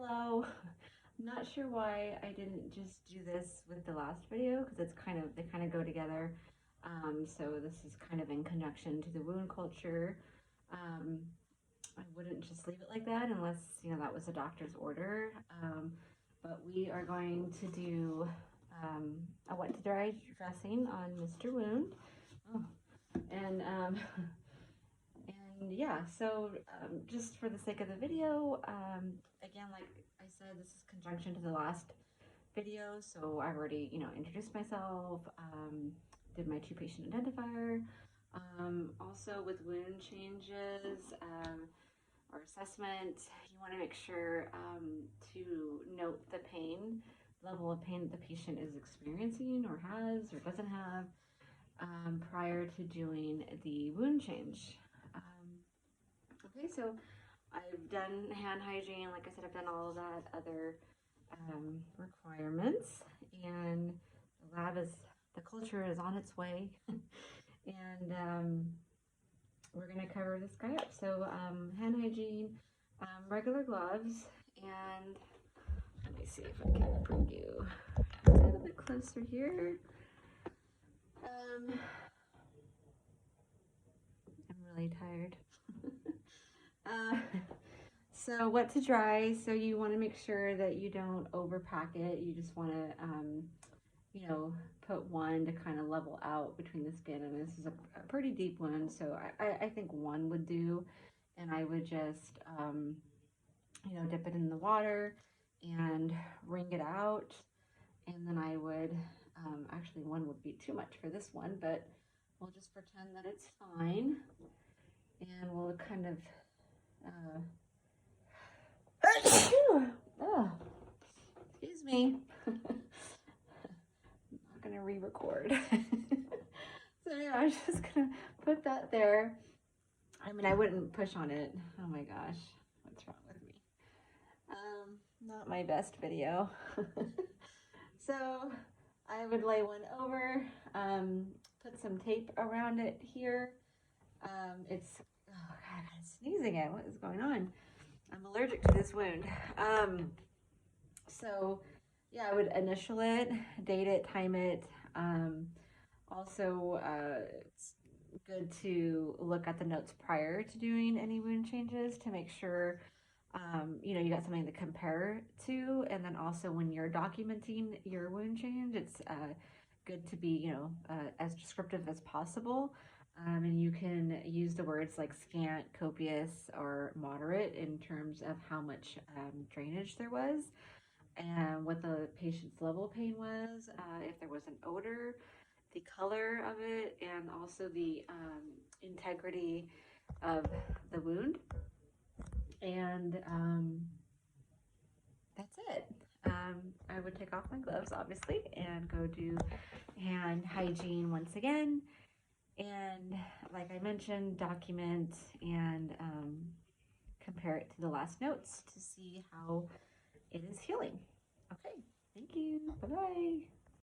Hello. I'm not sure why I didn't just do this with the last video because they kind of go together. So this is kind of in connection to the wound culture. I wouldn't just leave it like that unless, that was a doctor's order. But we are going to do a wet to dry dressing on Mr. Wound. Oh, and and yeah, so just for the sake of the video, again, like I said, this is conjunction to the last video, so I've already, introduced myself, did my 2-patient identifier. Also with wound changes or assessment, you want to make sure to note the pain, level of pain that the patient is experiencing or has or doesn't have prior to doing the wound change. Okay, so I've done hand hygiene. Like I said, I've done all of that other requirements, and the culture is on its way, and we're gonna cover this guy up. So hand hygiene, regular gloves, and let me see if I can bring you a little bit closer here. I'm really tired. So wet to dry, so you want to make sure that you don't overpack it. You just want to, put one to kind of level out between the skin. And this is a pretty deep wound, so I think one would do. And I would just, dip it in the water and wring it out. And then I would, actually one would be too much for this one, but we'll just pretend that it's fine. And we'll kind of, oh, excuse me. I'm not gonna re-record. So yeah, I'm just gonna put that there. I mean, I wouldn't push on it. Oh my gosh, what's wrong with me? Not my best video. So I would lay one over, put some tape around it here. Oh God, I'm sneezing at what is going on? I'm allergic to this wound. So yeah, I would initial it, date it, time it. Also, it's good to look at the notes prior to doing any wound changes to make sure, you got something to compare to. And then also when you're documenting your wound change, it's good to be, as descriptive as possible. And you can use the words like scant, copious, or moderate in terms of how much drainage there was and what the patient's level pain was, if there was an odor, the color of it, and also the integrity of the wound. And that's it. I would take off my gloves, obviously, and go do hand hygiene once again. And like I mentioned, document and compare it to the last notes to see how it is healing. Okay, thank you. Bye-bye.